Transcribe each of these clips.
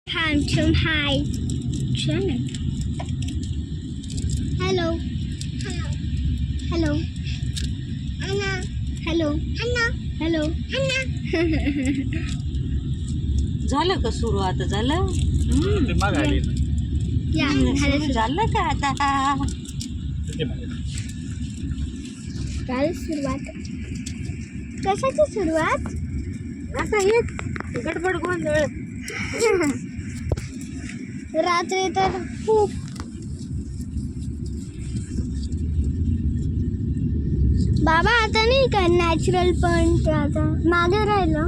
Time to hide. Channel. Hello. Hello. Hello. Anna. Hello. Anna. Hello. Anna. झालं का सुरू आता झालं ते माग आली ना. या सुरू झालं का आता ते मागे. झाली सुरुवात. कशाची सुरुवात? आता हेच गडबड गोंधळ रात्री तर खूप बाबा आता नाही का नॅचरल पण ते आता मागे राहिलं.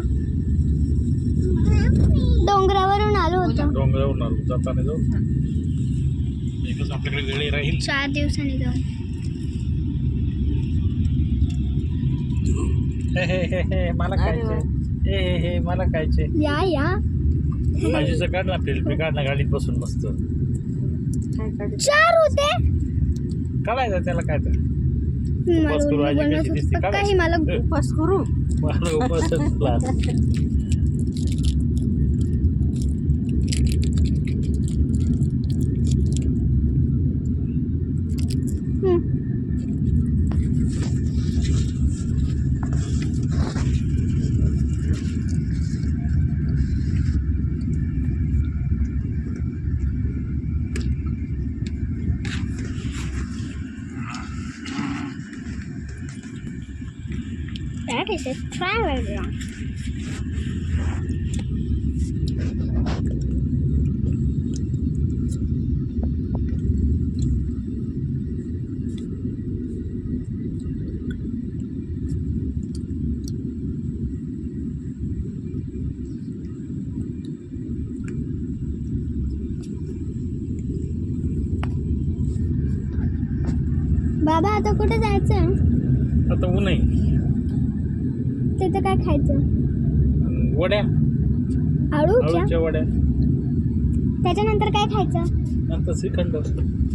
डोंगरावरून आलो होतो डोंगरावरून आलो जाताना जाऊ एकच आपल्याकडे वेळ राहील 4 दिवसांनी जाऊ. हे मला खायचे हे मला खायचे या भाजीचं काढ ना फिल्म काढ ना गाडीत बसून मस्त काय काढ 4 होते. काढायचं त्याला काय तर मला करू, उलटी आजी बनवत कशी दिसते, होतं. काढायची. काही मला उपास करू मला उपवासच plan. That is a travel run. बाबा आता कुठे जायचं? आता ऊन आहे तिथे काय खायचं? वड्या आळूच्या. आळूच्या वड्या त्याच्यानंतर काय खायचं? नंतर श्रीखंड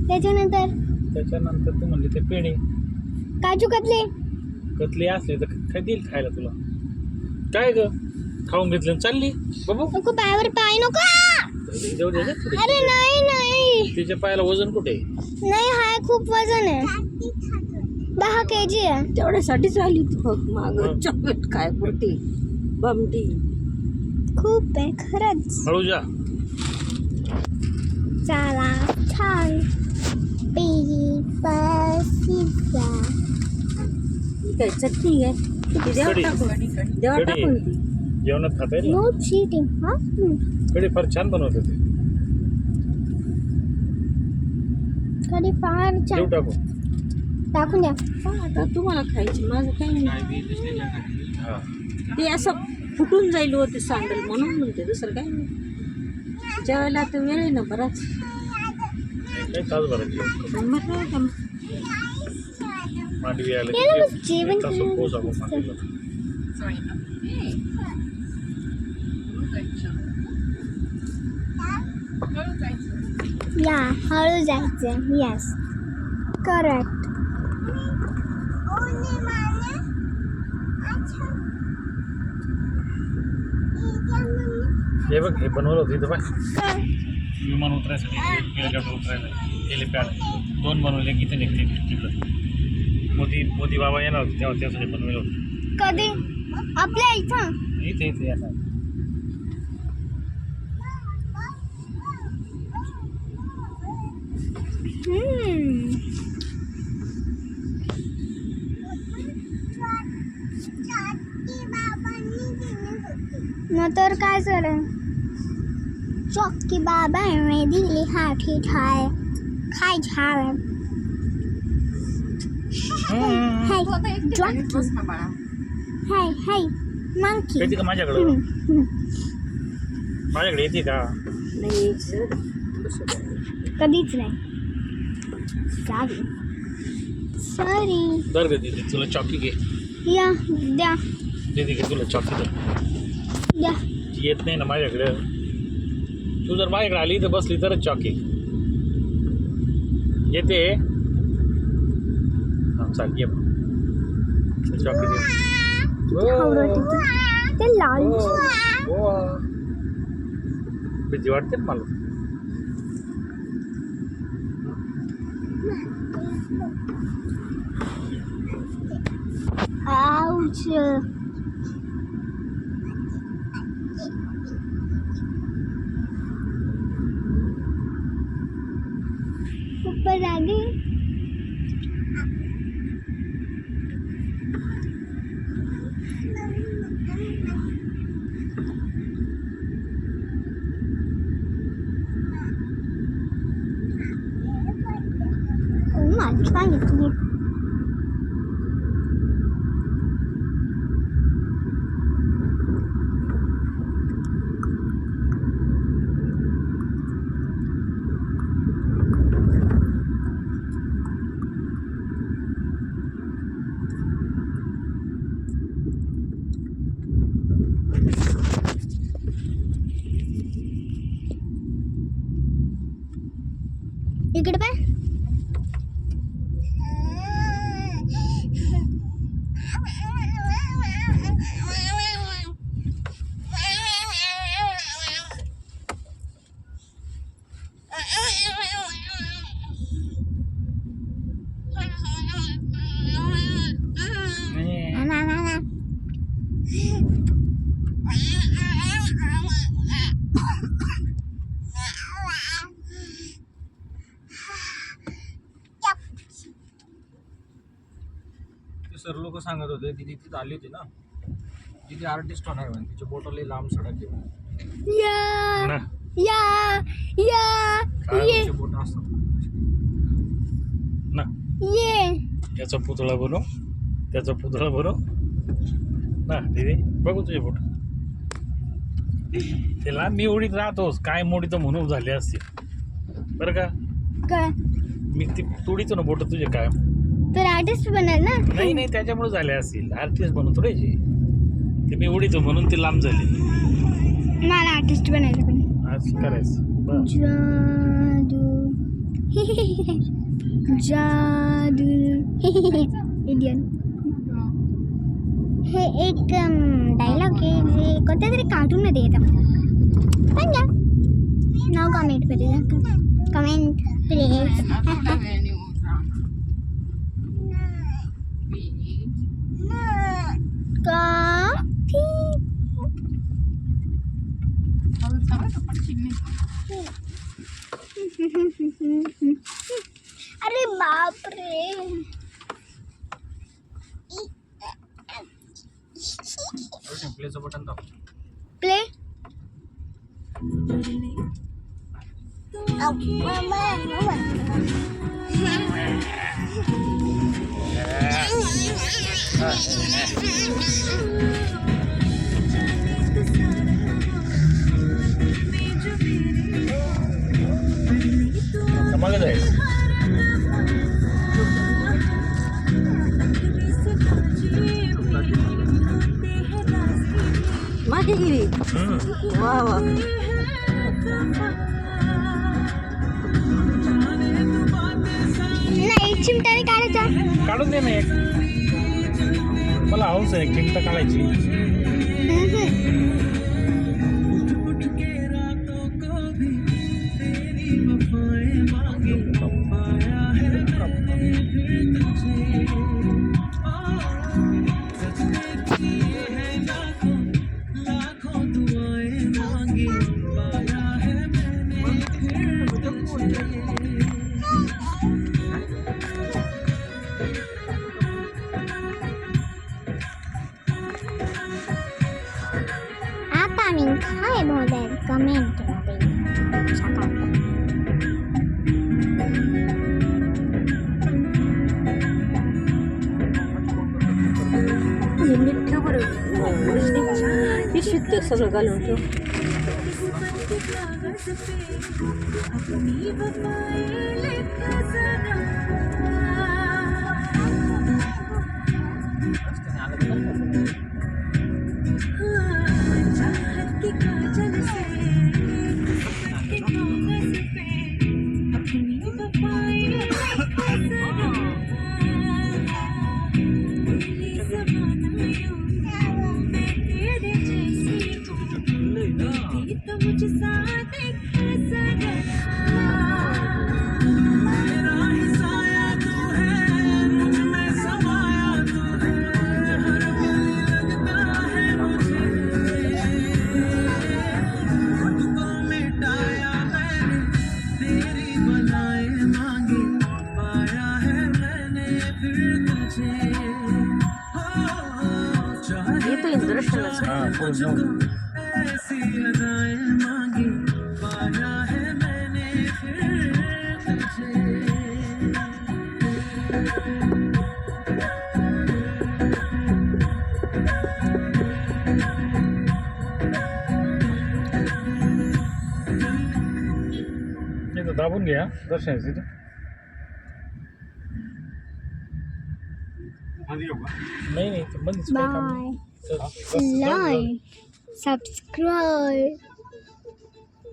त्याच्यानंतर तू म्हणली ते पेढे काजू कतली. कतली असले तर काय देईल खायला तुला काय ग खाऊन घेतलं आणि चालली बाबू नको पायावर पाय नको. जाऊ दे ना थोडी. अरे नाही तिच्या पायाला वजन कुठे नाही हाय खूप वजन आहे. 10 kg आहे. तेवढ्यासाठीच आली ती बघ माग चॉकलेट काय पुरती बमटी खूप आहे खरंच. हळू जा चला छान पिझ्झा. काय चटणी आहे देवा कढी. टाकून देवा टाकून ती जेवणात खाता येईल नो चीटिंग. हा कढी फार छान बनवत होते कधी फार देऊ छान. टाकू टाकून द्या. आता तुम्हाला खायची माझं काही नाही हा ते असं फुटून जाईल होते सांडल म्हणून म्हणते दुसरं काही नाही. जेवायला आता वेळ आहे ना बराच काही तास भरायची मांडवी यायला याला किती? जेवण एक तास केलं पोच आपण मांडवीला. या हळू जायचं. Yes correct. हे बघ हे बनवलं होतं इथं पाय विमान उतरायसाठी हेलिकॉप्टर उतरायला हेलिपॅड 2 बनवले किती निघते तिकडं मोदी बाबा येणार होते तेव्हा त्यासाठी बनवलं होतं कधी आपल्या इथं इथे येणार मग तर काय सर चॉकी बाबा ने दिली हाठी ठाय खाय छाव. हाय हाय हाय मंकी. येते का माझ्याकडं माझ्याकडे येते का नाही कधीच नाही. Sorry sorry. दर ग दीदी तुला चॉकी घे या द्या दीदी घे तुला चॉकी दर द्या. ती येत नाही ना माझ्याकडं तू जर माझ्याकडे आली तर बसली तरच चॉकी येते हा चाल ये चॉकी दे आवडते ते लाल. हो भीती वाटते ना मला. आउच. ऊपर आ गई. Oh my God. इकडे पाय. सर लोक सांगत होते की तिथे आली होती ना, तिथे आर्टिस्ट होणार म्हणे, तिचे बोटले लांब सडक या ना, या या ये बोट असतात ना. ये त्याचा पुतळा बनव, त्याचा पुतळा बनव ना दीदी. बघू तुझे बोट. त्याला मी उडीत राहतोस काय मोडी तर म्हणून झाली असते बरं का. काय मी ती तोडीतो ना बोट तुझे काय. तर आर्टिस्ट बनाल ना. नाही नाही त्याच्यामुळे झाले असतील. आर्टिस्ट बनवतो रे ते मी उडीतो म्हणून ती लांब झाली. मला आर्टिस्ट बनायचं पण. आज करायचं बरं. जादू जादू इंडियन. हे एक डायलॉग आहे जे कोणत्या तरी कार्टूनमध्ये येतं. पण या नाव कमेंट कमेंट प्लीज. कॉफी. अरे बाप रे. प्लेचं बटन दाब. प्ले. मागे जायचं. मागे गेली. वा वा. नाही चिमट्याने काढायचा. काढून दे ना एक. मला हौस आहे चिमटा काढायची. आपण काय बोलेल कमेंटमध्ये सांगा. नीट ठेव बरं. पिशवीत सगळं घालून ठेव. मुझे साथ जाऊ. इथं दाबून घ्या दर्शनाचं इथं. नाही नाही बंदच काही काम बाय नाही. Like subscribe